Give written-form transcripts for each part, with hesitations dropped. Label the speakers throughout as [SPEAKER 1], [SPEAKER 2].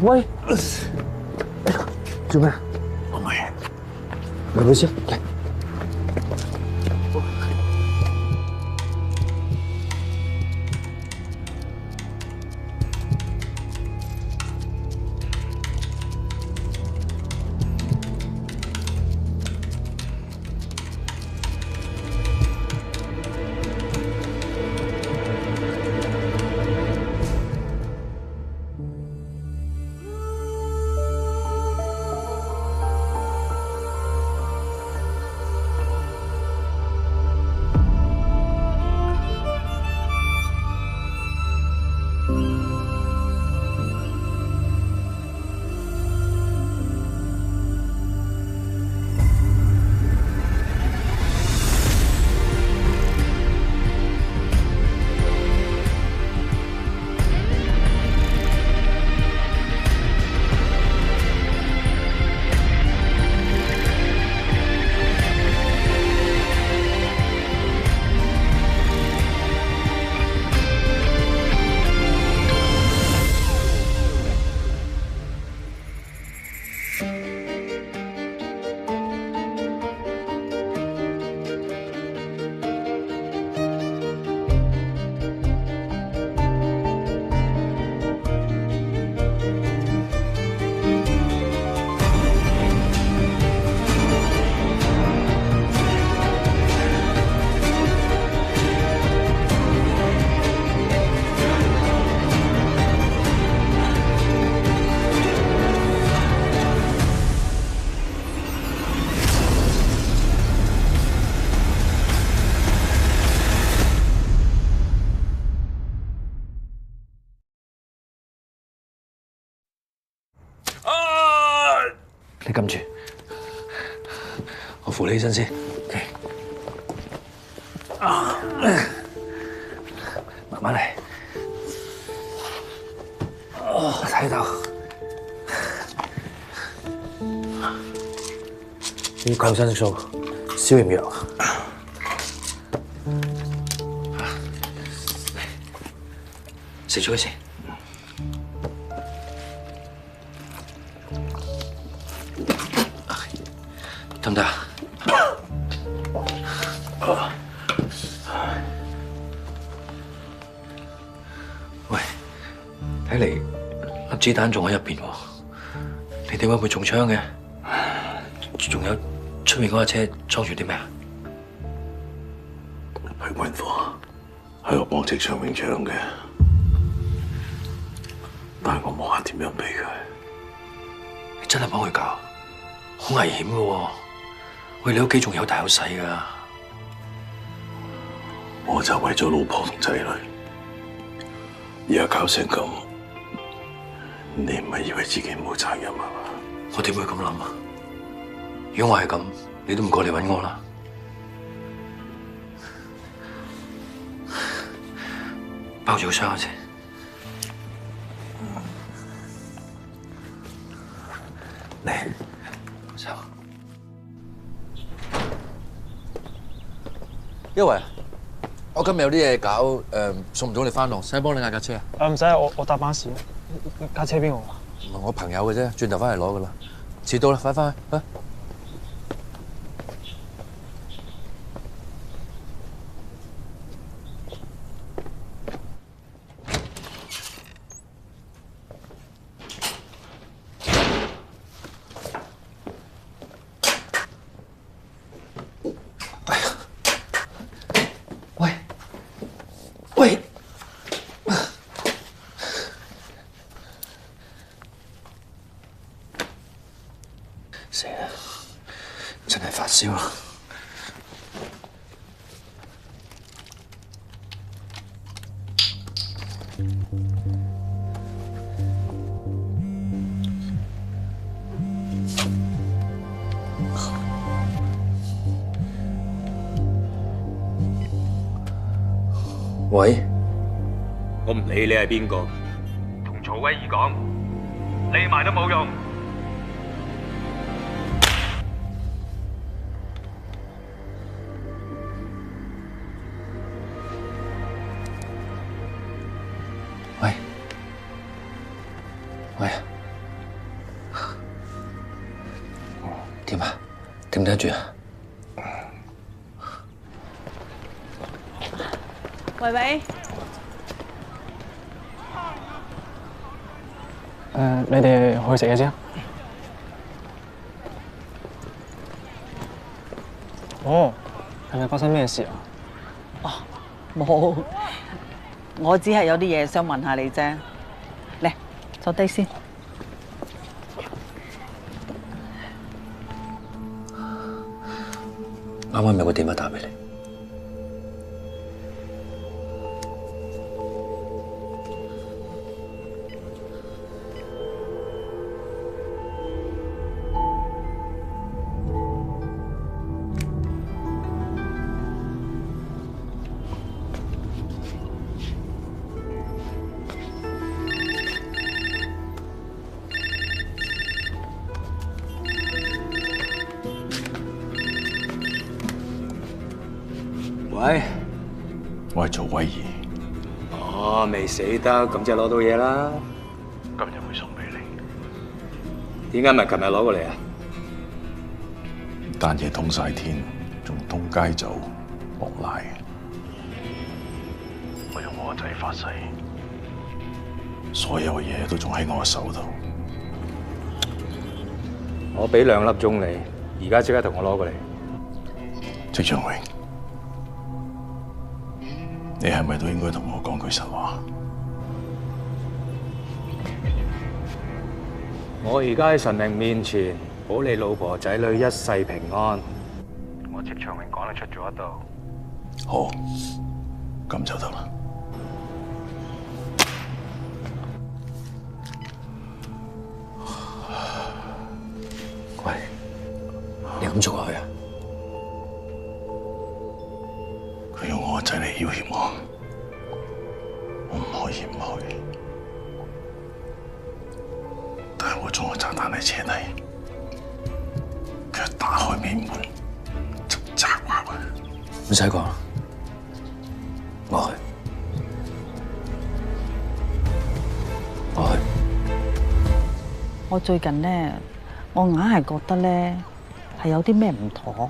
[SPEAKER 1] 喂，做咩？
[SPEAKER 2] 我冇嘢。
[SPEAKER 1] 你冇事？嚟。你撳住，我扶你起身先。OK， 慢慢嚟。睇到，啲抗生素消炎藥，食咗佢先。得唔得？喂，睇嚟粒子彈仲喺入邊喎，你點解會中槍嘅？仲有出面嗰架車裝住啲咩啊？
[SPEAKER 2] 係軍火，係我幫職長永搶嘅，但係我冇下點樣俾佢。
[SPEAKER 1] 你真係幫佢搞，好危險㗎喎！喂，你屋企仲有大有細㗎，
[SPEAKER 2] 我就為咗老婆同仔女，而家搞成咁，你唔係以為自己冇責任啊嘛？
[SPEAKER 1] 我點會咁諗啊？如果我係咁，你都唔過嚟搵我啦。包住個傷先。嚟，走。
[SPEAKER 3] 一維，我今日有啲嘢搞，送唔到你返學，使幫你嗌架車啊？
[SPEAKER 4] 唔使，我搭巴士。架車邊個啊？
[SPEAKER 3] 我朋友嘅啫，轉頭返嚟攞噶啦。遲到啦，快返去啊！
[SPEAKER 1] 喂，死啦！真係發燒啦！喂，
[SPEAKER 5] 我唔理你係邊個，同曹威爾講，匿埋都冇用。
[SPEAKER 1] 喂，喂，點啊？頂得住啊？
[SPEAKER 6] 喂喂，
[SPEAKER 4] 你哋去食嘢先。哦，係咪發生咩事啊？
[SPEAKER 6] 冇，我只係有啲嘢想問下你啫。嚟，坐低先。
[SPEAKER 1] 啱啱有個電話打俾你。
[SPEAKER 5] 喂，
[SPEAKER 2] 我係做威儀，
[SPEAKER 5] 哦，未死得，咁即係攞到嘢啦。
[SPEAKER 2] 今日會送俾你。
[SPEAKER 5] 點解唔係琴日攞過嚟啊？
[SPEAKER 2] 單嘢通晒天，仲通街走莫賴。我用我個仔發誓，所有嘅嘢都仲喺我手度。
[SPEAKER 5] 我俾2粒鐘你，而家即刻同我攞過嚟。
[SPEAKER 2] 戚長榮，你係咪都應該同我講句實話？
[SPEAKER 5] 我而家喺神明面前保你老婆仔女一世平安。我戚長榮講得出做得到。
[SPEAKER 2] 好，咁就得啦。
[SPEAKER 1] 喂，你咁做下去啊？
[SPEAKER 2] 佢用我個仔嚟要挾我，我唔可以唔去。但係我裝個炸彈喺車底，佢一打開面門就砸我。
[SPEAKER 1] 唔使講，我去。
[SPEAKER 6] 我最近呢，我硬係覺得呢係有啲咩唔妥。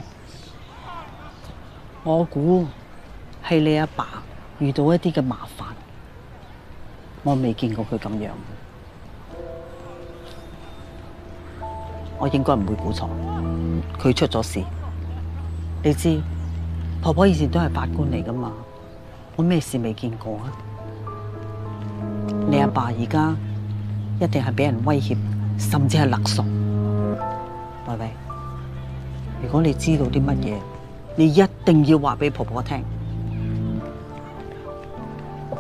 [SPEAKER 6] 我估係你阿爸遇到一啲嘅麻煩，我未見過佢咁樣。我應該唔會估錯，佢出咗事。你知婆婆以前都係法官嚟㗎嘛，我咩事未見過啊？你阿爸而家一定係俾人威脅，甚至係勒索。喂喂，如果你知道啲乜嘢，你一定要話俾婆婆聽。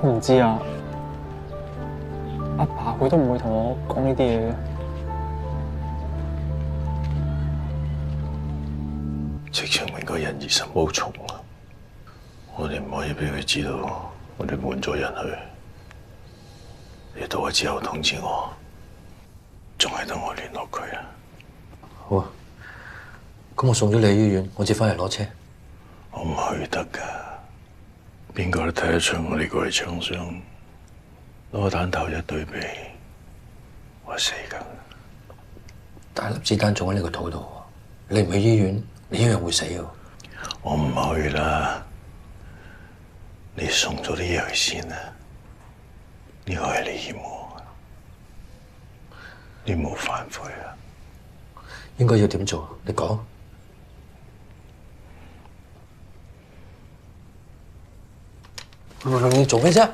[SPEAKER 4] 我唔知啊，阿爸佢都唔會同我講呢啲嘢嘅。
[SPEAKER 2] 戚長榮個人疑心好重啊！我哋唔可以俾佢知道我哋換咗人去。你到咗之後通知我，仲係等我聯絡佢啊！
[SPEAKER 1] 好啊，咁我送咗你去醫院，我接翻嚟攞車。
[SPEAKER 2] 我唔去得㗎，邊個都睇得出我呢個係槍傷，攞彈頭一對比，我死㗎！
[SPEAKER 1] 大粒子彈中喺你個肚度，你唔去醫院，你一樣會死㗎。
[SPEAKER 2] 我唔去啦，你送咗啲嘢去先啊！呢個係你欠我，你冇反悔啊！
[SPEAKER 1] 應該要點做？你講。你做咩啫？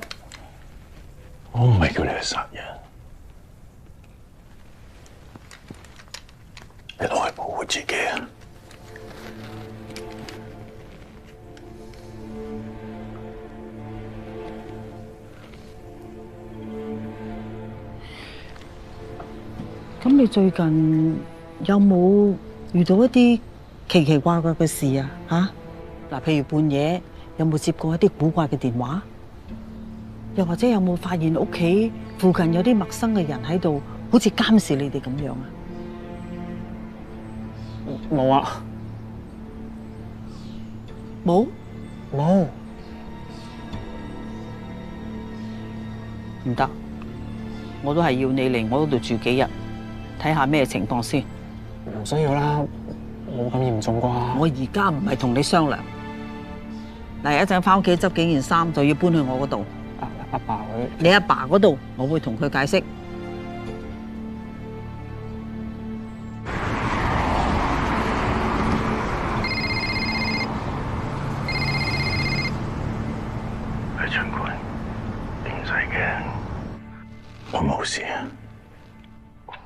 [SPEAKER 2] 我唔係叫你去殺人，你攞去保護自己啊！
[SPEAKER 6] 咁你最近有冇遇到一啲奇奇怪怪嘅事啊？嗱，譬如半夜有冇接過一啲古怪嘅電話？又或者有冇發現屋企附近有啲陌生嘅人喺度，好似監視你哋咁樣啊？
[SPEAKER 4] 冇啊，
[SPEAKER 6] 冇？
[SPEAKER 4] 冇。
[SPEAKER 6] 唔得，我都係要你嚟我嗰度住幾日，睇下咩情況先。
[SPEAKER 4] 唔需要啦，冇咁嚴重啩。
[SPEAKER 6] 我而家唔係同你商量。嗱，一陣翻屋企執幾件衫，就要搬去我嗰度。
[SPEAKER 4] 阿爸佢
[SPEAKER 6] 你阿爸嗰度，我會同佢解釋。
[SPEAKER 2] 係長官，你唔使驚，我冇事啊。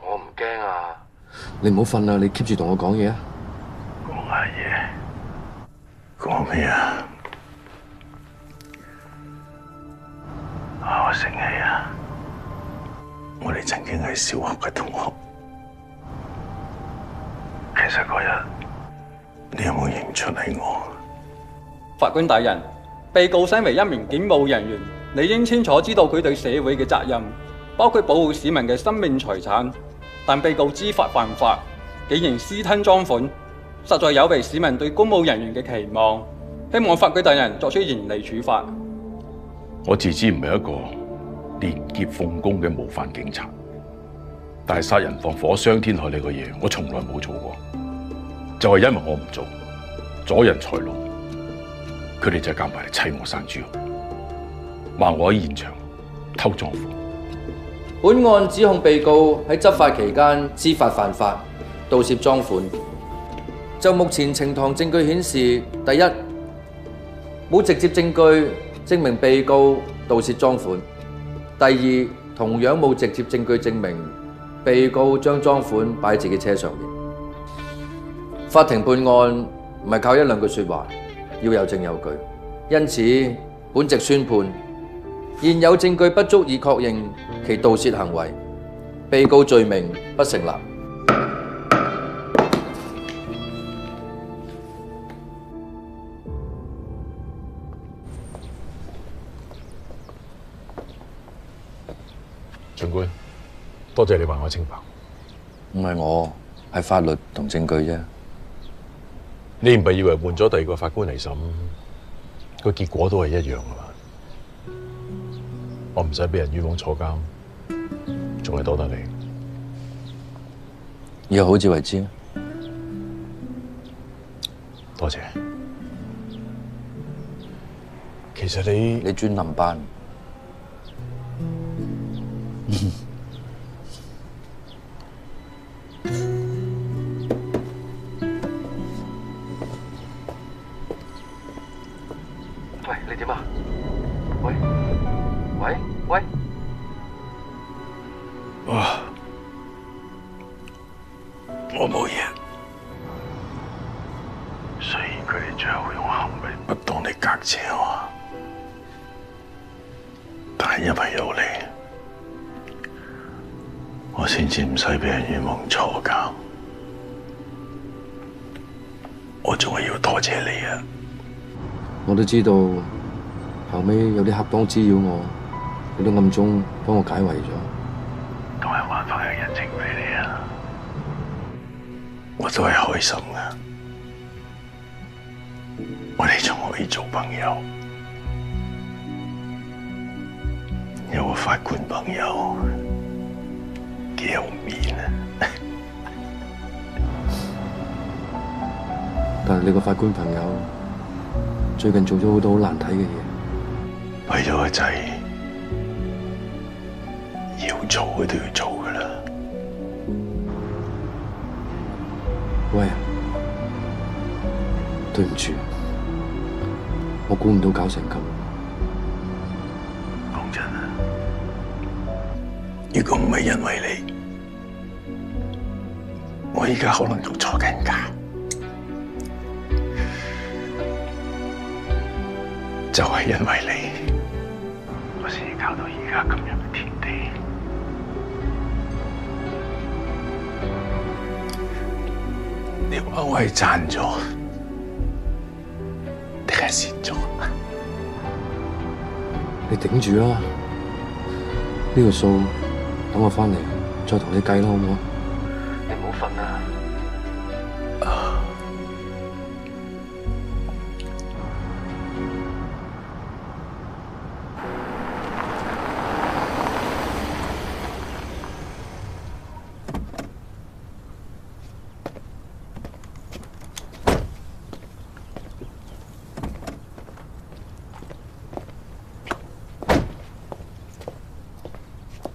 [SPEAKER 1] 我唔驚啊！你唔好瞓啦，你 keep 住同我講嘢啊！
[SPEAKER 2] 講下嘢，講咩啊？我醒起啊，我哋曾經係小學嘅同學。其實嗰日，你有冇認出係我？
[SPEAKER 7] 法官大人，被告身為一名警務人員，理應清楚知道佢對社會嘅責任，包括保護市民嘅生命財產。但被告知法犯法，竟然私吞贓款，實在有違市民對公務人員嘅期望。希望法官大人作出嚴厲處罰。
[SPEAKER 8] 我自知唔係一個廉潔奉公嘅模範警察，但係殺人放火傷天害理嘅嘢，我從來冇做過。就係因為我唔做，阻人財路，佢哋就夾埋嚟砌我生豬肉，話我喺現場偷贓款。
[SPEAKER 9] 本案指控被告喺執法期間知法犯法，盜竊贓款。就目前呈堂證據顯示，第一，冇直接證據證明被告盜竊贓款；第二，同樣冇直接證據證明被告將贓款擺喺自己車上面。法庭判案唔係靠一兩句說話，要有證有據。因此，本席宣判，現有證據不足以確認其盜竊行為，被告罪名不成立。
[SPEAKER 2] 長官，多謝你還我清白。
[SPEAKER 9] 唔係我，係法律同證據啫。
[SPEAKER 2] 你唔係以為換咗第二個法官嚟審，個結果都係一樣㗎嘛？我唔使俾人冤枉坐監，仲係多得你。
[SPEAKER 9] 以後好自為之。
[SPEAKER 2] 多謝。其實
[SPEAKER 9] 你專臨班。
[SPEAKER 1] 喂，你點啊？喂，喂，喂！
[SPEAKER 2] 哇！我冇嘢。雖然佢哋最後用行為不當嚟隔扯我，但係因為有你，我先至唔使俾人冤枉坐監。我仲係要多謝你啊！
[SPEAKER 1] 我都知道後尾有啲黑幫滋擾我，你都暗中幫我解圍咗。
[SPEAKER 2] 都係還翻個人情俾你啊！我都係開心噶，我哋仲可以做朋友，有個法官朋友幾有面啊！
[SPEAKER 1] 但係你個法官朋友最近做咗好多好難睇嘅嘢，
[SPEAKER 2] 為咗個仔，要做嘅都要做噶啦。
[SPEAKER 1] 喂，對唔住，我估唔到搞成咁。
[SPEAKER 2] 講真啊，如果唔係因為你，我而家可能仲坐緊監。就係因為你，我先至搞到而家咁樣嘅田地。你話我係賺咗，定係蝕咗？
[SPEAKER 1] 你頂住啦，呢個數等我翻嚟再同你計啦，好唔好？你唔好瞓啦。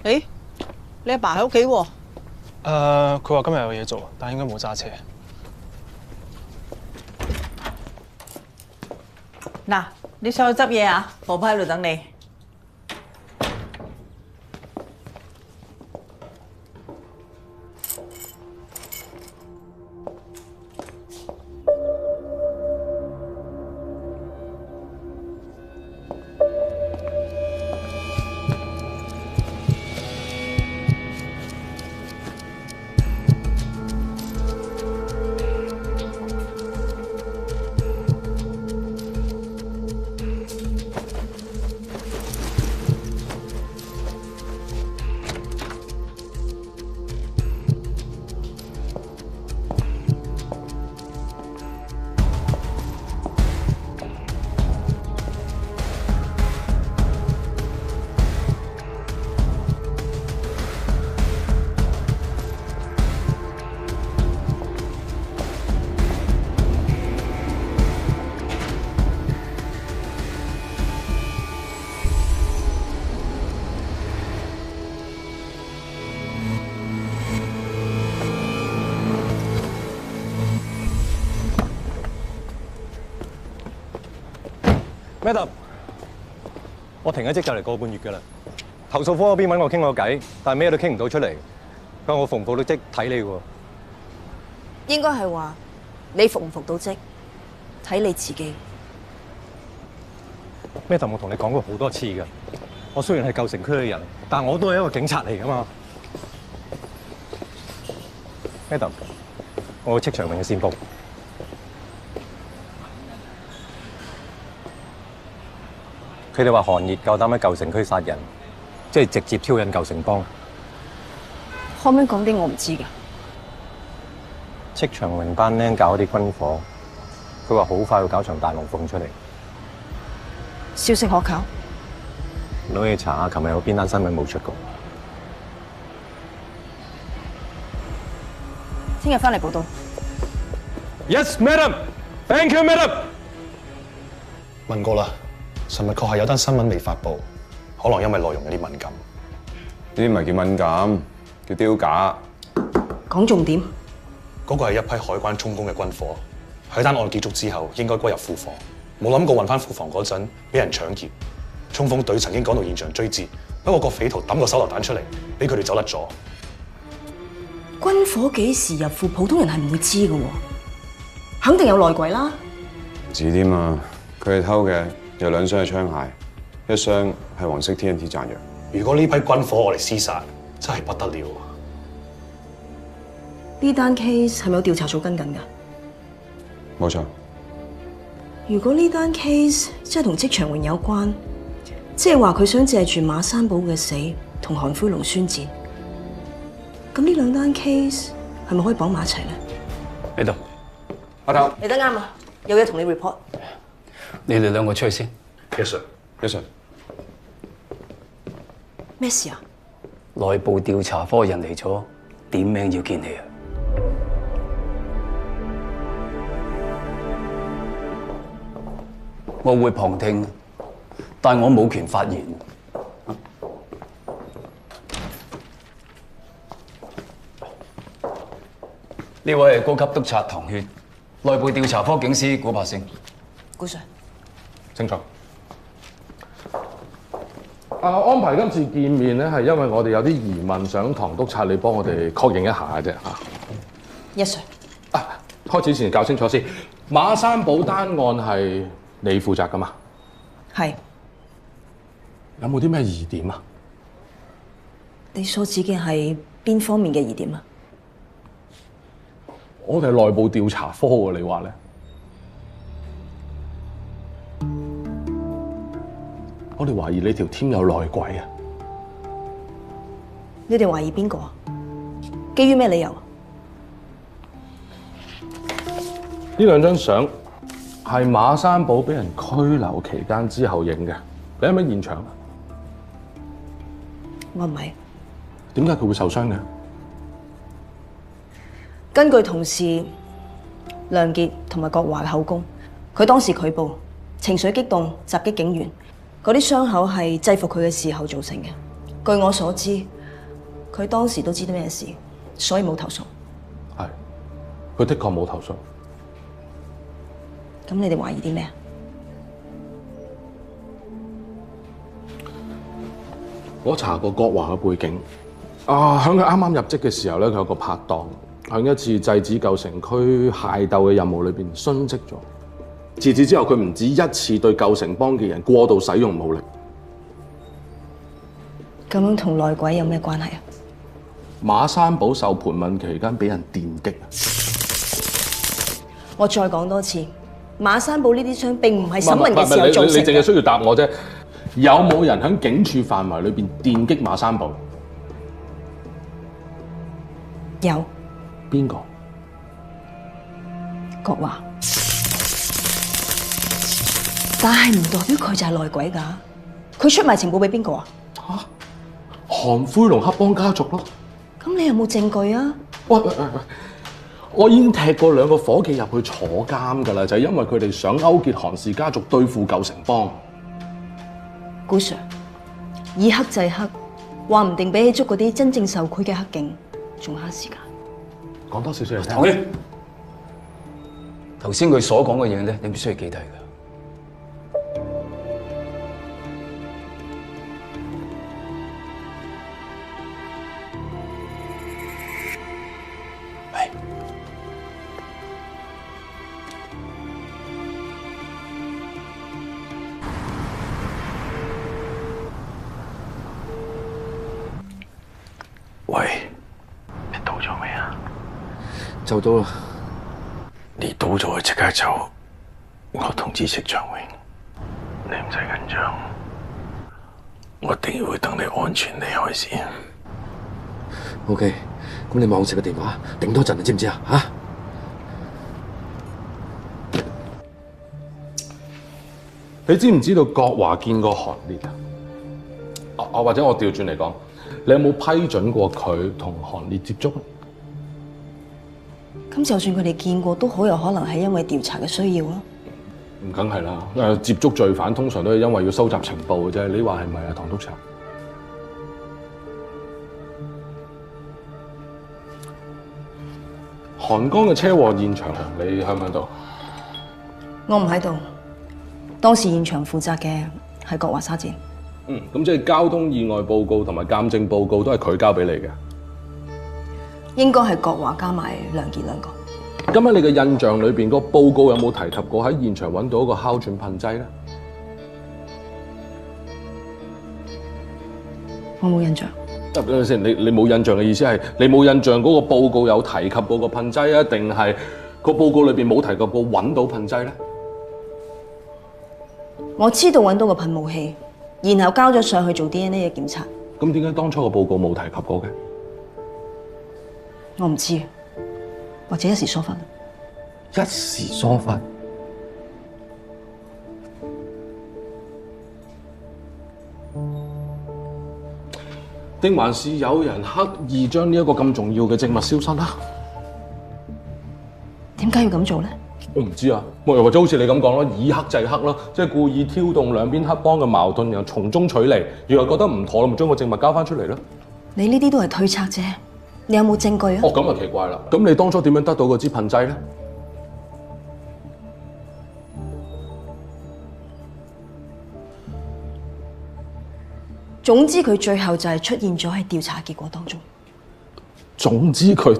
[SPEAKER 6] 誒，你阿爸喺屋企喎？
[SPEAKER 4] 佢話今日有嘢做，但應該冇揸車。
[SPEAKER 6] 嗱，你上去執嘢啊，婆婆喺度等你。
[SPEAKER 10] Madam， 我停咗職就嚟個半月㗎啦。投訴科嗰邊揾我傾過偈，但係咩都傾唔到出嚟。佢話我服唔服到職睇你喎。
[SPEAKER 11] 應該係話你服唔服到職，睇你自己。
[SPEAKER 10] Madam， 我同你講過好多次㗎。我雖然係舊城區嘅人，但我都係一個警察嚟㗎嘛。Madam， 我會斥長榮嘅線報。佢哋話韓熱夠膽喺舊城區殺人，即係直接挑釁舊城幫。
[SPEAKER 11] 可唔可以講啲我唔知嘅？
[SPEAKER 10] 戚長榮班僆搞啲軍火，佢話好快會搞場大龍鳳出嚟。
[SPEAKER 11] 消息可靠？
[SPEAKER 10] 攞去查下，琴日有邊單新聞冇出過？
[SPEAKER 11] 聽日翻嚟報道。
[SPEAKER 10] Yes, madam. Thank you, madam.
[SPEAKER 12] 問過啦，尋日確係有單新聞未發布，可能因為內容有啲敏感。
[SPEAKER 13] 呢啲唔係叫敏感，叫丟架。
[SPEAKER 11] 講重點。
[SPEAKER 12] 嗰個係一批海關充公嘅軍火，喺單案結束之後應該歸入庫房，冇諗過運翻庫房嗰陣俾人搶劫。衝鋒隊曾經趕到現場追截，不過個匪徒抌個手榴彈出嚟，俾佢哋走甩咗。
[SPEAKER 11] 軍火幾時入庫，普通人係唔會知嘅喎，肯定有內鬼啦。
[SPEAKER 13] 唔止添啊！佢哋偷嘅有2箱嘅槍械，一箱係黃色 TNT 彈藥。
[SPEAKER 12] 如果呢批軍火我哋廝殺，真係不得了。
[SPEAKER 11] 呢單 case 係咪有調查組跟緊㗎？
[SPEAKER 13] 冇錯。
[SPEAKER 11] 如果呢單 case 真係同戚長榮有關，即係話佢想借住馬山堡嘅死同韓灰龍宣戰，咁呢兩單 case 係咪可以綁埋一齊咧？
[SPEAKER 14] 喺度，
[SPEAKER 13] 阿頭，
[SPEAKER 11] 你得啱啊，有嘢同你 report。
[SPEAKER 14] 你哋兩個出去先。
[SPEAKER 12] Yes sir.
[SPEAKER 13] Yes sir.
[SPEAKER 11] 咩事啊？
[SPEAKER 14] 內部調查科人嚟咗，點名要見你啊！我會旁聽，但我冇權發言。呢位係高級督察唐血，內部調查科警司古柏星。
[SPEAKER 11] 古 Sir。
[SPEAKER 5] 清楚。安排今次見面咧，係因為我哋有啲疑問，想唐督察你幫我哋確認一下嘅啫嚇。
[SPEAKER 11] Yes sir。
[SPEAKER 5] 開始前搞清楚先，馬山堡單案係你負責噶嘛？
[SPEAKER 11] 係。
[SPEAKER 5] 有冇啲咩疑點啊？
[SPEAKER 11] 你所指嘅係邊方面嘅疑點啊？
[SPEAKER 5] 我哋係內部調查科喎，你話咧？我哋懷疑你條 team 有內鬼啊！
[SPEAKER 11] 你哋懷疑邊個啊？基於咩理由？
[SPEAKER 5] 呢兩張相係馬山堡俾人拘留期間之後影嘅，你喺唔喺現場啊？
[SPEAKER 11] 我唔係。
[SPEAKER 5] 點解佢會受傷嘅？
[SPEAKER 11] 根據同事梁傑同埋國華嘅口供，佢當時拒捕，情緒激動襲擊警員，嗰啲傷口係制服佢嘅時候造成嘅。據我所知，佢當時都知道咩事，所以冇投訴。
[SPEAKER 5] 係，佢的確冇投訴。
[SPEAKER 11] 咁你哋懷疑啲咩啊？
[SPEAKER 5] 我查過國華嘅背景，喺佢啱啱入職嘅時候咧，佢有個拍檔喺一次制止舊城區械鬥嘅任務裏邊殉職咗。自此之後，佢唔止一次對舊城幫嘅人過度使用武力。
[SPEAKER 11] 咁樣同內鬼有咩關係啊？
[SPEAKER 5] 馬山堡受盤問期間俾人電擊。
[SPEAKER 11] 我再講多次，馬山堡呢啲傷並唔係審問嘅時候造成嘅。
[SPEAKER 5] 你淨係需要答我啫。有冇人喺警署範圍裏邊電擊馬山堡？
[SPEAKER 11] 有。
[SPEAKER 5] 邊個？
[SPEAKER 11] 國華。但係唔代表佢就係內鬼㗎。佢出賣情報俾邊個啊？
[SPEAKER 5] 韓灰龍黑幫家族咯。
[SPEAKER 11] 咁你有冇證據啊？
[SPEAKER 5] 喂，我已經踢過2個伙計入去坐監㗎啦，就係因為佢哋想勾結韓氏家族對付舊城幫。
[SPEAKER 11] 古 Sir， 以黑制黑，話唔定比起捉嗰啲真正受賄嘅黑警仲慳時間。
[SPEAKER 5] 講多少少嚟聽。
[SPEAKER 14] 唐淵，頭先佢所講嘅嘢咧，你必須要記低㗎。
[SPEAKER 2] 喂，你到咗未啊？
[SPEAKER 1] 就到啦。
[SPEAKER 2] 你到咗就即刻走，我通知戚長榮，你唔使緊張，我一定會等你安全離開先。
[SPEAKER 1] OK， 咁你望實個電話，頂多陣，你知唔知啊？嚇！
[SPEAKER 5] 你知唔知道國華見過韓烈啊？或者我調轉嚟講，你有冇批准過佢同韓烈接觸啊？
[SPEAKER 11] 咁就算佢哋見過，都好有可能係因為調查嘅需要啊。
[SPEAKER 5] 唔梗係啦，接觸罪犯通常都係因為要收集情報嘅啫。你話係咪啊，唐督察？韓江嘅車禍現場，你喺唔喺度？
[SPEAKER 11] 我唔喺度。當時現場負責嘅係國華沙展。
[SPEAKER 5] 咁即係交通意外報告同埋鑑證報告都係佢交俾你嘅。
[SPEAKER 11] 應該係國華加埋梁傑兩個。
[SPEAKER 5] 咁喺你嘅印象裏邊，個報告有冇提及過喺現場揾到一個哮喘噴劑咧？
[SPEAKER 11] 我冇印象。
[SPEAKER 5] 等陣先，你冇印象嘅意思係你冇印象嗰個報告有提及過個噴劑啊，定係個報告裏邊冇提及過揾到噴劑咧？
[SPEAKER 11] 我知道揾到個噴霧器，然後交咗上去做 DNA 嘅檢查。
[SPEAKER 5] 咁點解當初個報告冇提及過嘅？
[SPEAKER 11] 我唔知，或者一時疏忽。
[SPEAKER 1] 一時疏忽。
[SPEAKER 5] 定還是有人刻意將呢一個咁重要嘅證物消失啦？
[SPEAKER 11] 點解要咁做咧？
[SPEAKER 5] 我唔知啊，或者好似你咁講咯，以黑制黑咯，即係故意挑動兩邊黑幫嘅矛盾，然後從中取利，然後覺得唔妥，咪將個證物交翻出嚟咯。
[SPEAKER 11] 你呢啲都係推測啫，你有冇證據啊？
[SPEAKER 5] 哦，咁啊奇怪啦，咁你當初點樣得到嗰支噴劑咧？
[SPEAKER 11] 總之佢最後就係出現咗喺調查結果當中。
[SPEAKER 5] 總之佢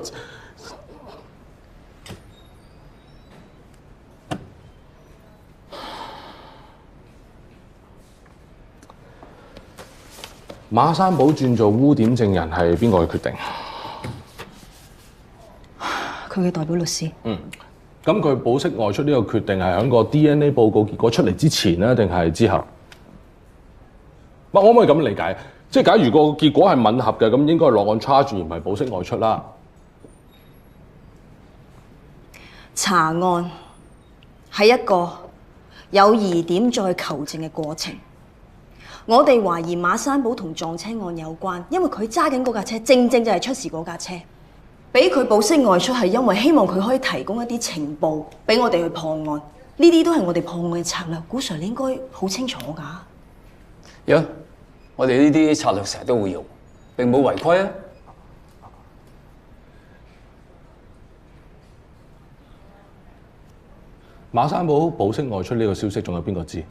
[SPEAKER 5] 馬山堡轉做污點證人係邊個嘅決定？
[SPEAKER 11] 佢嘅代表律師。
[SPEAKER 5] 咁佢保釋外出呢個決定係喺個 DNA 報告結果出嚟之前咧，定係之後？可唔可以咁理解？即係假如個結果係吻合嘅，咁應該係落案 charge 而唔係保釋外出啦。
[SPEAKER 11] 查案係一個有疑點再求證嘅過程。我哋懷疑馬山堡同撞車案有關，因為佢揸緊嗰架車，正正就係出事嗰架車。俾佢保釋外出係因為希望佢可以提供一啲情報俾我哋去破案。呢啲都係我哋破案嘅策略。古 Sir 你應該好清楚㗎。
[SPEAKER 14] 有，我哋呢啲策略成日都會用，並冇違規啊。
[SPEAKER 5] 馬山堡保釋外出呢個消息，仲有邊個知？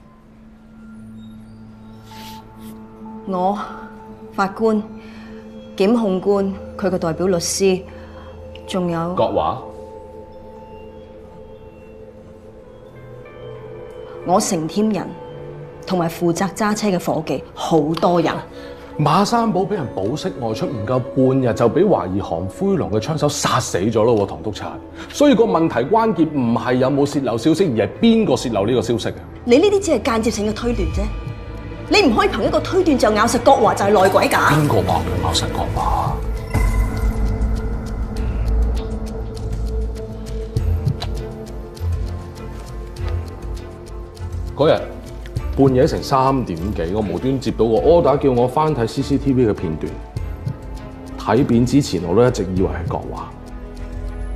[SPEAKER 11] 我、法官、檢控官、佢嘅代表律師，仲有
[SPEAKER 5] 國華。
[SPEAKER 11] 我成添人，同埋負責揸車嘅伙計，好多人。
[SPEAKER 5] 馬山堡俾人保釋外出唔夠半日，就俾懷疑韓灰狼嘅槍手殺死咗咯喎，唐督察。所以個問題關鍵唔係有冇洩漏消息，而係邊個洩漏呢個消息啊？
[SPEAKER 11] 你呢啲只係間接性嘅推斷啫，你唔可以憑一個推斷就咬實國華就係內鬼㗎。
[SPEAKER 5] 邊個話佢咬實國華？嗰日半夜成3點幾，我無端接到個 order 叫我翻睇 CCTV 嘅片段。睇片之前我都一直以為係國華，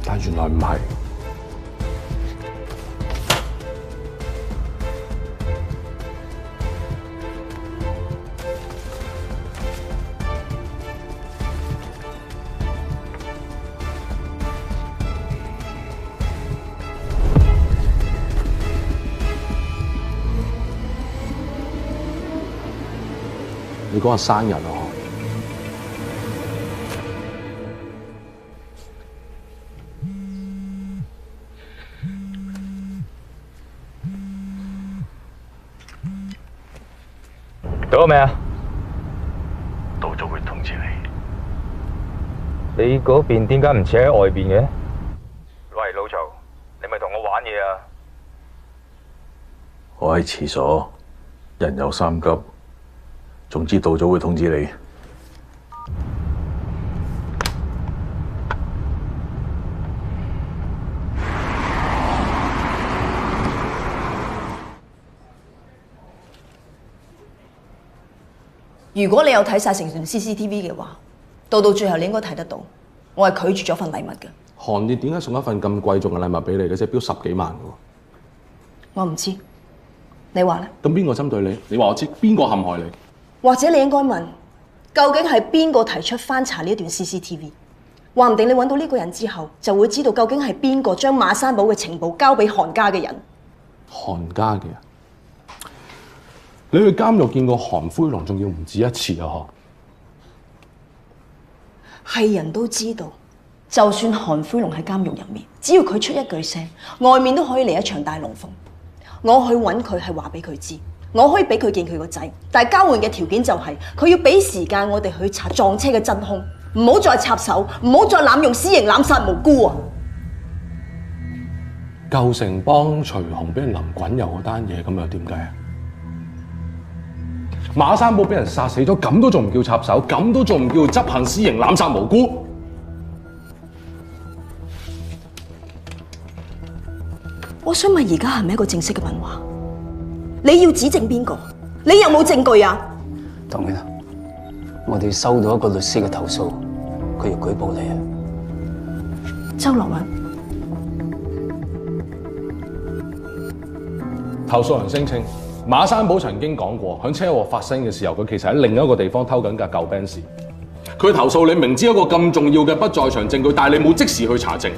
[SPEAKER 5] 但原來唔係。你嗰日生日啊！
[SPEAKER 15] 到咗未啊？
[SPEAKER 2] 到咗會通知你。
[SPEAKER 15] 你嗰邊點解唔似喺外邊嘅？喂，老曹，你咪同我玩嘢啊！
[SPEAKER 2] 我喺廁所，人有三急。總之到咗會通知你。
[SPEAKER 11] 如果你有睇晒成段 CCTV 嘅話，到最後你應該睇得到，我係拒絕咗份禮物嘅。
[SPEAKER 5] 韓烈點解送一份咁貴重嘅禮物俾你嘅啫？標10幾萬嘅喎。
[SPEAKER 11] 我唔知，你話咧？
[SPEAKER 5] 咁邊個針對你？你話我知，邊個陷害你？
[SPEAKER 11] 或者你應該問，究竟係邊個提出翻查呢一段 CCTV？ 話唔定你揾到呢個人之後，就會知道究竟係邊個將馬山堡嘅情報交俾韓家嘅人。
[SPEAKER 5] 韓家嘅人？你去監獄見過韓灰狼，仲要唔止一次啊！
[SPEAKER 11] 係人都知道，就算韓灰龍喺監獄入面，只要佢出一句聲，外面都可以嚟一場大龍鳳。我去揾佢係話俾佢知。我可以俾佢見佢個仔，但係交換嘅條件就係佢要俾時間我哋去查撞車嘅真兇，唔好再插手，唔好再濫用私刑濫殺無辜啊！
[SPEAKER 5] 舊城幫徐雄俾人淋滾油嗰單嘢，咁又點解啊？馬山堡俾人殺死咗，咁都仲唔叫插手？咁都仲唔叫執行私刑濫殺無辜？
[SPEAKER 11] 我想問而家係咪一個正式嘅問話？你要指證邊個？你有冇證據啊？
[SPEAKER 14] 唐娟啊，我哋收到一個律師嘅投訴，佢要舉報你啊。
[SPEAKER 11] 周樂韻，
[SPEAKER 5] 投訴人聲稱馬山堡曾經講過，響車禍發生嘅時候，佢其實喺另一個地方偷緊架舊 Benz。佢投訴你明知一個咁重要嘅不在場證據，但係你冇即時去查證。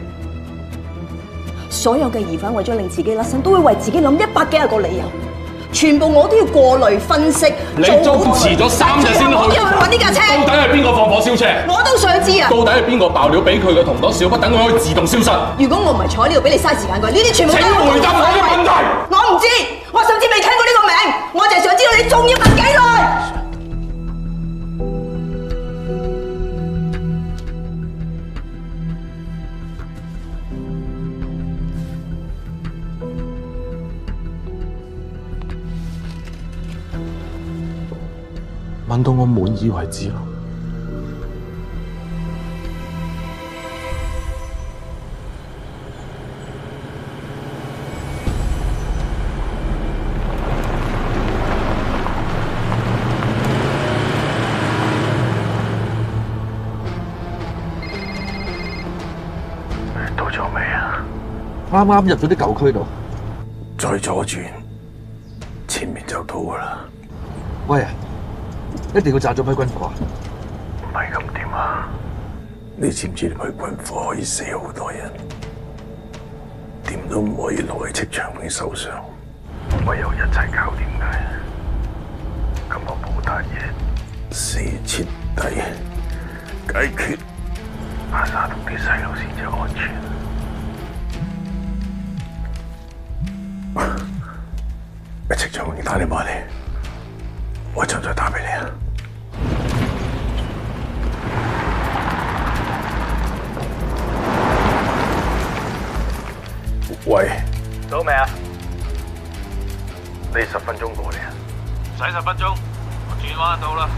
[SPEAKER 11] 所有嘅疑犯為咗令自己甩身，都會為自己諗100幾個理由。全部我都要過濾分析。
[SPEAKER 5] 你都遲咗3日先去，
[SPEAKER 11] 我要去揾呢架車。
[SPEAKER 5] 到底係邊個放火燒車？
[SPEAKER 11] 我都想知啊！
[SPEAKER 5] 到底係邊個爆料俾佢嘅同黨小不等佢可以自動消失？
[SPEAKER 11] 如果我唔係坐喺呢度俾你嘥時間嘅，呢啲全部都係
[SPEAKER 5] 請回答我嘅問題。
[SPEAKER 11] 我唔知，我甚至未聽過呢個名，我就係想知道你仲要問幾耐。
[SPEAKER 5] 問到我滿意為止咯。
[SPEAKER 2] 到咗未啊？
[SPEAKER 3] 啱啱入咗啲舊區度，
[SPEAKER 2] 再左轉，前面就到噶啦。
[SPEAKER 3] 喂，一定要炸咗批軍火啊！
[SPEAKER 2] 唔係咁點啊？你知唔知呢批軍火可以死好多人？點都唔可以落喺戚長永手上，唯有一齊搞掂佢。咁我冇單嘢，死徹底解決，阿沙同啲細路先至安全。戚長永打電話嚟，我一陣再打俾你啊！喂，
[SPEAKER 15] 到未啊？
[SPEAKER 2] 你10分鐘過嚟啊？
[SPEAKER 15] 唔使10分鐘，我轉彎就到啦。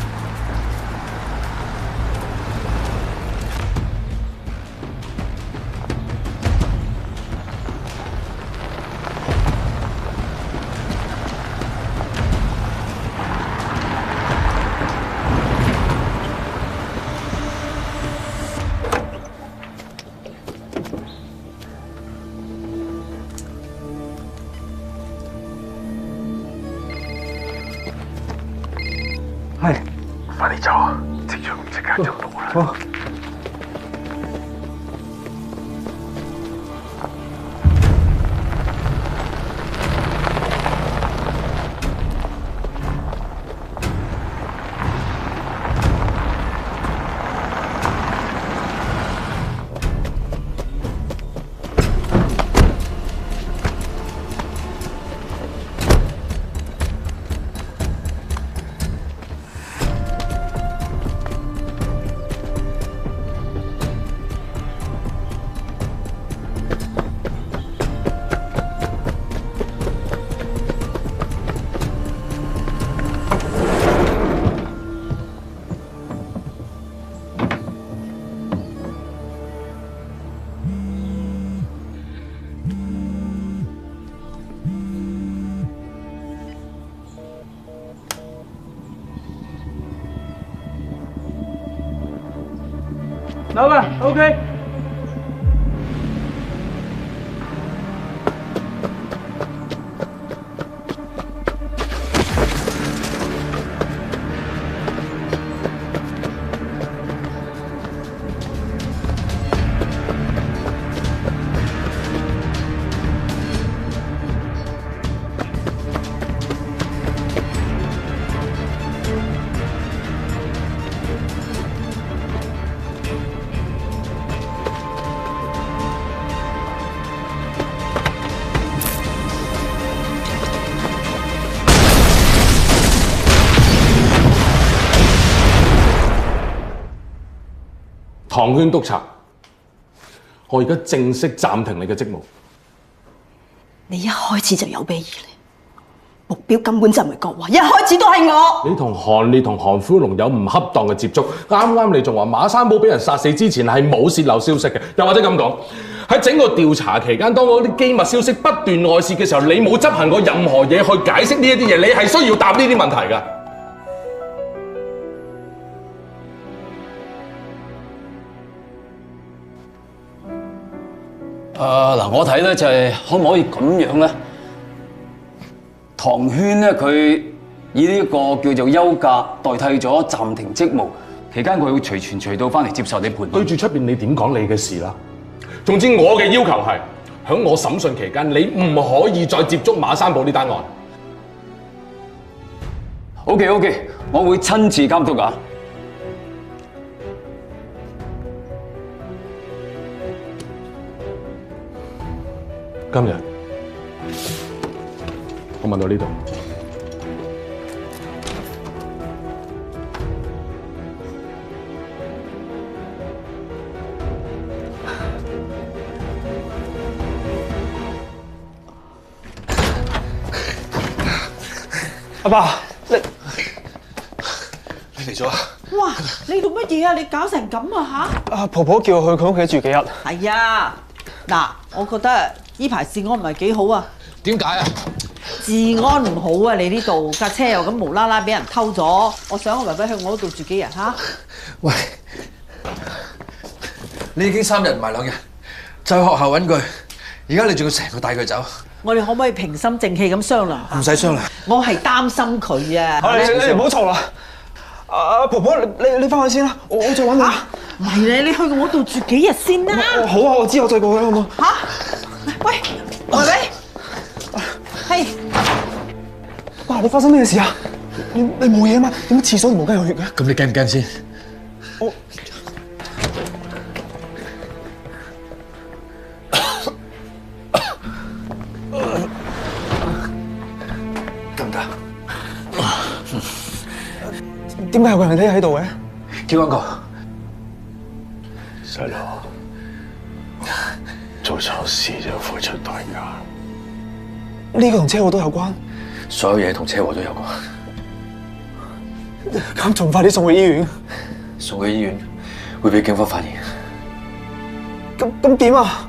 [SPEAKER 2] 係，快啲走啊！即刻就到啦。好。
[SPEAKER 15] 老闆 ，OK。
[SPEAKER 5] 唐圈督察，我而家正式暫停你嘅職務。
[SPEAKER 11] 你一開始就有備而嚟，目標根本就唔係國華，一開始都係我。
[SPEAKER 5] 你同韓烈同韓夫龍有唔恰當嘅接觸，啱你仲話馬三寶俾人殺死之前係冇泄漏消息嘅，又或者咁講，喺整個調查期間，當嗰啲機密消息不斷外泄嘅時候，你冇執行過任何嘢去解釋呢一啲嘢，你係需要答呢啲問題㗎。
[SPEAKER 14] 嗱，我睇咧就係可唔可以咁樣咧？唐圈咧，佢以呢個叫做休假代替咗暫停職務，期間佢會隨傳隨到翻嚟接受你盤問。
[SPEAKER 5] 對住出邊你點講你嘅事啦？總之我嘅要求係，喺我審訊期間，你唔可以再接觸馬三寶呢單案。
[SPEAKER 14] OK， 我會親自監督㗎。
[SPEAKER 5] 今日我問到呢度，
[SPEAKER 4] 阿爸，你
[SPEAKER 3] 嚟咗啊？
[SPEAKER 6] 哇！你做乜嘢啊？你搞成咁啊吓？
[SPEAKER 4] 阿婆婆叫我去佢屋企住幾日。
[SPEAKER 6] 係啊，嗱，我覺得呢排治安唔係幾好啊。
[SPEAKER 3] 點解啊？
[SPEAKER 6] 治安唔好啊！你呢度架車又咁無啦啦俾人偷咗，我想我爸爸去我嗰度住幾日嚇。
[SPEAKER 3] 喂，你已經3日唔係2日，就去學校揾佢，而家你仲要成個帶佢走。
[SPEAKER 6] 我哋可唔可以平心靜氣咁商量下？
[SPEAKER 3] 唔使商量，
[SPEAKER 6] 我係擔心佢啊。
[SPEAKER 4] 你唔好嘈啦！婆婆，你翻去先啦，我再揾你。
[SPEAKER 6] 唔係咧，你去我度住幾日先啦。
[SPEAKER 4] 好啊，我之後再過去好冇？
[SPEAKER 6] 喂，妹妹，係
[SPEAKER 4] 爸，你發生咩事啊？你冇嘢啊嘛？點解廁所條毛巾有血嘅？
[SPEAKER 1] 咁你驚唔驚先？
[SPEAKER 4] 我
[SPEAKER 1] 得唔得？
[SPEAKER 4] 點解有個人喺度嘅？
[SPEAKER 1] 叫邊個？
[SPEAKER 2] 細路，做錯事就要付出代價。
[SPEAKER 4] 呢個同車禍都有關。
[SPEAKER 1] 所有嘢同車禍都有關。
[SPEAKER 4] 咁仲快啲送去醫院。
[SPEAKER 1] 送去醫院會俾警方發現。
[SPEAKER 4] 咁點啊？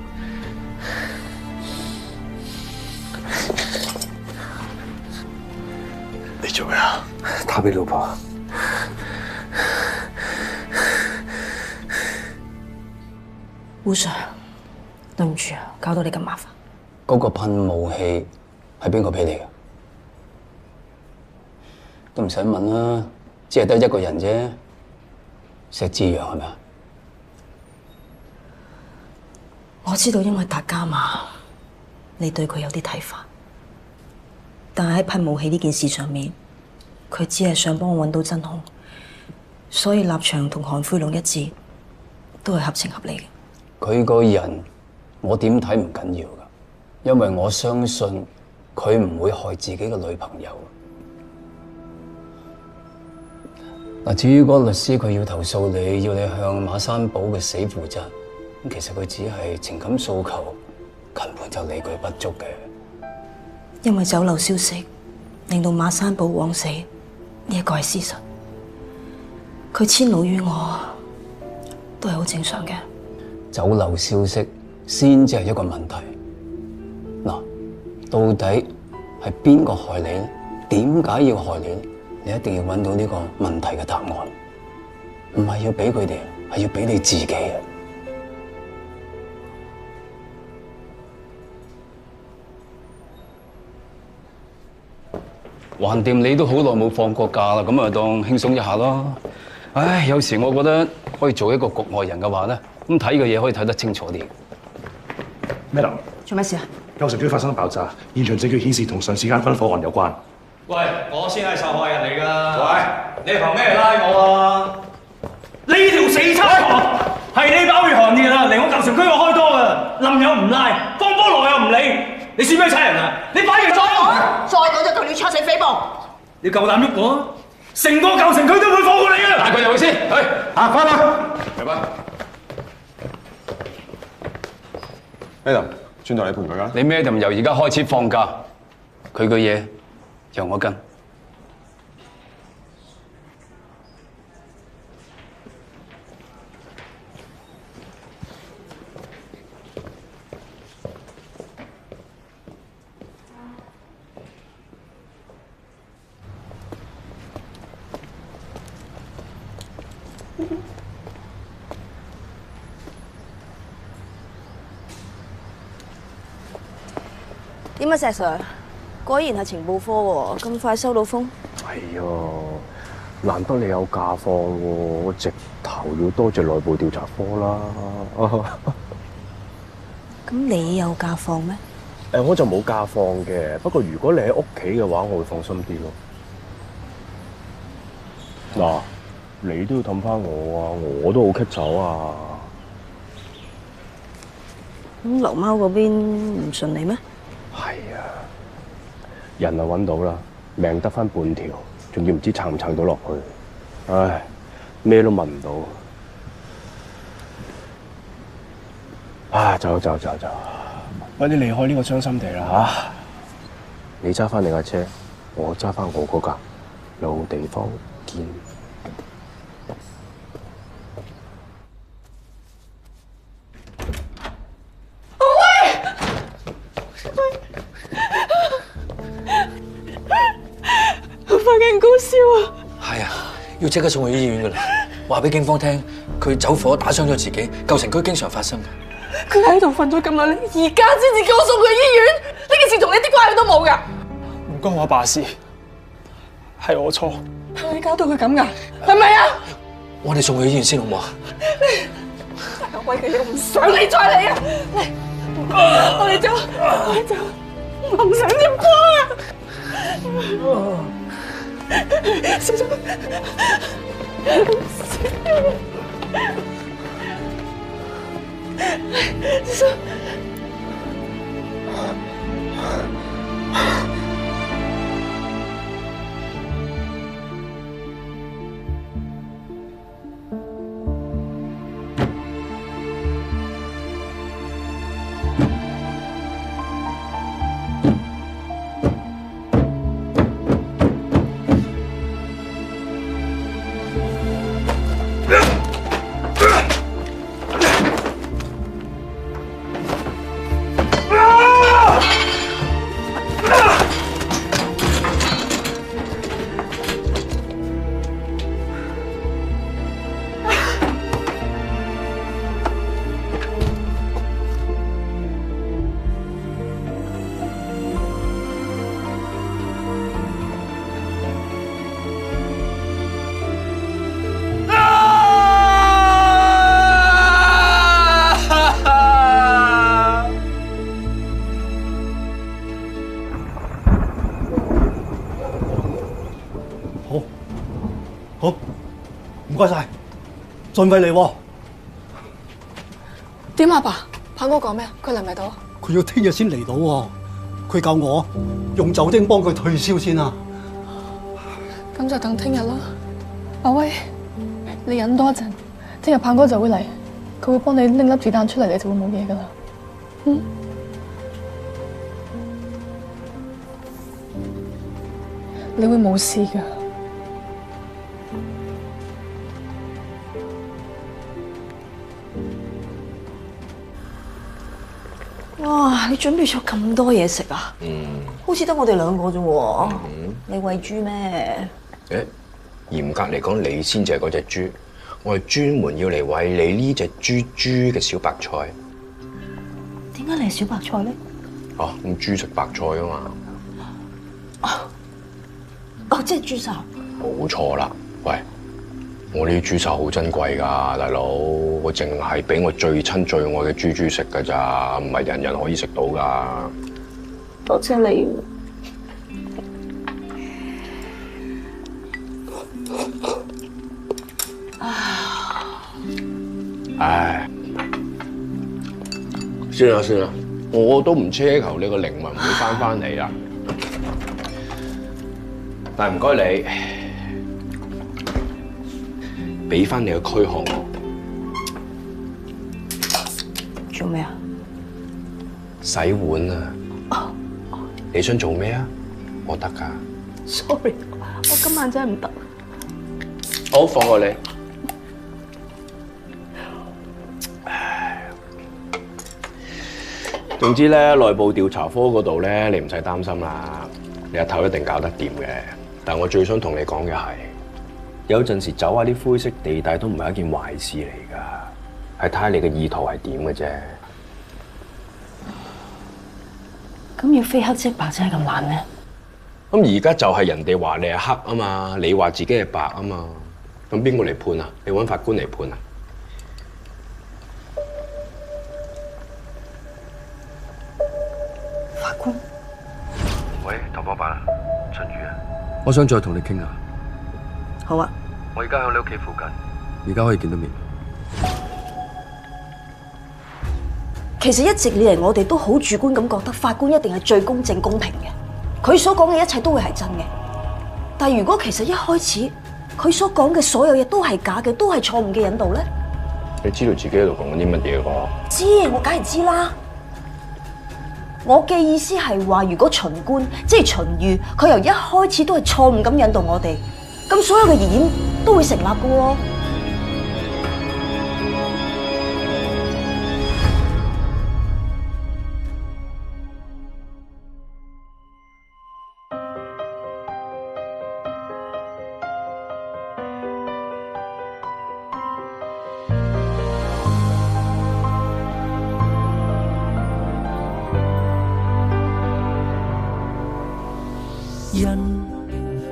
[SPEAKER 2] 你做咩啊？
[SPEAKER 1] 打俾老婆。
[SPEAKER 11] 胡 Sir， 對唔住啊，搞到你咁麻煩。
[SPEAKER 14] 嗰個噴霧器係邊個俾你嘅？都唔使問啦，只係得一個人啫。石之陽係咪啊？
[SPEAKER 11] 我知道因為達伽馬，你對佢有啲睇法，但係喺噴霧器呢件事上面，佢只係想幫我揾到真兇，所以立場同韓灰龍一致，都係合情合理嘅。
[SPEAKER 14] 佢個人我點睇唔緊要㗎，因為我相信佢唔會害自己嘅女朋友。嗱，至於嗰個律師佢要投訴你，要你向馬山堡嘅死負責，咁其實佢只係情感訴求，根本就理據不足嘅。
[SPEAKER 11] 因為酒樓消息令到馬山堡枉死，呢一個係事實。佢遷怒於我，都係好正常嘅。
[SPEAKER 14] 酒樓消息先至係一個問題。嗱，到底係邊個害你咧？點解要害你咧？你一定要揾到呢個問題嘅答案，唔係要俾佢哋，係要俾你自己啊！橫掂你都好耐冇放過假啦，咁啊當輕鬆一下咯。唉，有時我覺得可以做一個局外人嘅話咧，咁睇嘅嘢可以睇得清楚啲。
[SPEAKER 12] 咩林？
[SPEAKER 11] 做咩事啊？
[SPEAKER 12] 舊城區發生爆炸，現場證據顯示同上次間軍火案有關。
[SPEAKER 10] 喂，我先係受害人嚟㗎。喂，你憑咩拉我啊？呢條死叉婆係你包月行列啊！嚟我舊城區我開多㗎，冧友唔拉，放菠蘿又唔理，你算咩差人啊？你反而
[SPEAKER 6] 再講就同你戳死飛噃！
[SPEAKER 10] 你夠膽喐我，成個舊城區都會放過你啊！
[SPEAKER 14] 帶佢入去先，去行翻去，入翻。
[SPEAKER 13] Adam，轉頭你陪佢啦。
[SPEAKER 14] 你Madam由而家開始放假，佢嘅嘢由我跟。
[SPEAKER 11] 點啊，石 Sir？果然係情報科喎，咁快收到風？
[SPEAKER 2] 係啊，難得你有假放喎，我直頭要多謝內部調查科啦。
[SPEAKER 11] 咁你有假放咩？
[SPEAKER 2] 我就冇假放嘅，不過如果你喺屋企嘅話，我會放心啲咯。嗱，你都要氹翻我啊，我都好棘手啊。
[SPEAKER 11] 咁劉貓嗰邊唔順利咩？
[SPEAKER 2] 係啊，人啊揾到啦，命得翻半條，仲要唔知撐唔撐到落去。唉，咩都問唔到。啊，走，快啲離開呢個傷心地啦嚇！你揸翻你架車，我揸翻我嗰架，老地方見。
[SPEAKER 1] 係啊，要即刻送去醫院噶啦！話俾警方聽，佢走火打傷咗自己，舊城區經常發生嘅。
[SPEAKER 16] 佢喺度瞓咗咁耐，你而家先至叫我送佢去醫院，呢件事同你啲關係都冇噶。
[SPEAKER 4] 唔關我阿爸事，係我錯。
[SPEAKER 16] 我而家搞到佢咁噶，係咪啊？
[SPEAKER 1] 我哋送佢去醫院先好唔好啊？
[SPEAKER 16] 大威嘅嘢，我唔想你再嚟啊！嚟，我哋走，我哋走，我唔想點過啊！小心！小心！
[SPEAKER 10] 好，唔該晒，盡快嚟喎。
[SPEAKER 16] 點啊，爸？鵬哥講咩啊？佢嚟唔嚟到？
[SPEAKER 10] 佢要聽日先嚟到喎。佢教我用酒精幫佢退燒先啊。
[SPEAKER 16] 咁就等聽日啦。阿威，你忍多一陣，聽日鵬哥就會嚟，佢會幫你拎粒子彈出嚟，你就會冇嘢噶啦。嗯。你會冇事噶。
[SPEAKER 11] 哇！你準備咗咁多嘢食啊？好似得我哋兩個啫喎。你餵豬咩？
[SPEAKER 1] 誒，嚴格嚟講，你先至係嗰隻豬，我係專門要嚟餵你呢隻豬嘅小白菜。
[SPEAKER 11] 點解你係小白菜咧？
[SPEAKER 1] 哦，咁豬食白菜啊嘛。
[SPEAKER 11] 哦，即係豬手。
[SPEAKER 1] 冇錯啦，喂，我呢啲豬手好珍貴㗎，大佬，我淨係俾我最親最愛嘅豬食㗎咋，唔係人人可以食到㗎。
[SPEAKER 11] 多謝你。
[SPEAKER 1] 唉，算啦算啦，我都唔奢求你個靈魂會翻嚟啦。但係唔該你，俾翻你個軀殼我。
[SPEAKER 11] 做咩啊？
[SPEAKER 1] 洗碗啊！你想做咩啊？我得㗎。
[SPEAKER 11] Sorry， 我今晚真係唔得。
[SPEAKER 1] 好，放過你。總之咧，內部調查科嗰度咧，你唔使擔心啦，你阿頭一定搞得掂嘅。但我最想同你講嘅係，有陣時走下啲灰色地帶都唔係一件壞事嚟㗎，係睇下你嘅意圖係點嘅啫。
[SPEAKER 11] 咁要非黑即白真係咁難咩？
[SPEAKER 1] 咁而家就係人哋話你係黑啊嘛，你話自己係白啊嘛，咁邊個嚟判啊？你揾法官嚟判啊？
[SPEAKER 11] 法官，
[SPEAKER 1] 喂，頭幫辦啊，陳宇啊，我想再同你傾下。
[SPEAKER 11] 好啊。
[SPEAKER 1] 我而家喺你屋企附近，而家可以見到面。
[SPEAKER 11] 其實一直以嚟，我哋都好主觀咁覺得法官一定係最公正公平嘅，佢所講嘅一切都會係真嘅。但係如果其實一開始佢所講嘅所有嘢都係假嘅，都係錯誤嘅引導咧？
[SPEAKER 1] 你知道自己喺度講緊啲乜嘢㗎？
[SPEAKER 11] 知，我梗係知啦。我嘅意思係話，如果秦官即係秦玉，佢由一開始都係錯誤咁引導我哋，咁所有嘅疑點都會成立㗎喎。
[SPEAKER 17] 因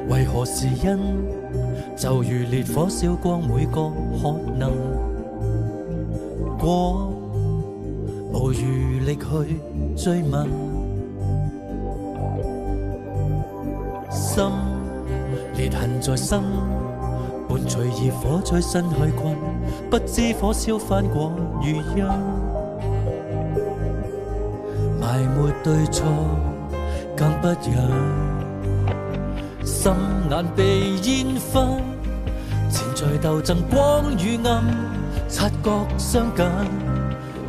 [SPEAKER 17] 為何是因就如烈火燒光每個可能，過無餘力去追問，心裂痕在心，伴隨熱火吹身去困，不知火燒翻過餘音，埋沒對錯更不忍。心眼被煙熏，纏在鬥爭光與暗，察覺相近，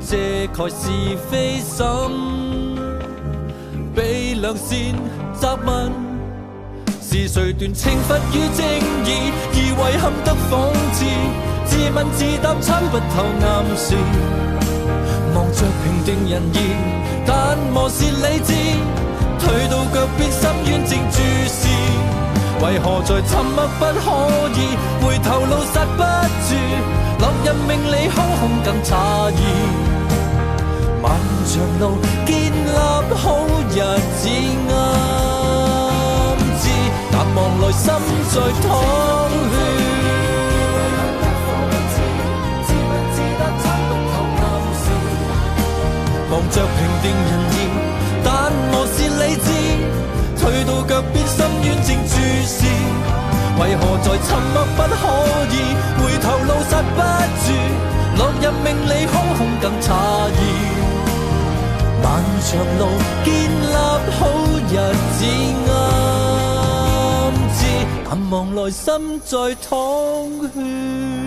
[SPEAKER 17] 遮蓋是非心，被良善責問，是誰斷懲罰與正義，而遺憾得諷刺，自問自答參不透暗示，望着平定人言，但磨蝕理智，退到腳邊深淵正注視，為何在沉默不可以，回頭路剎不住，落日命理空空更詫異，漫長路建立好日子暗自，淡忘來心在淌血，望着平定人言，但磨蝕理智，退到腳邊深淵正注視，為何在沉默不可以，回頭路剎不住，落日命理空空更詫異，漫長路建立好日子暗自，淡忘來心在淌血。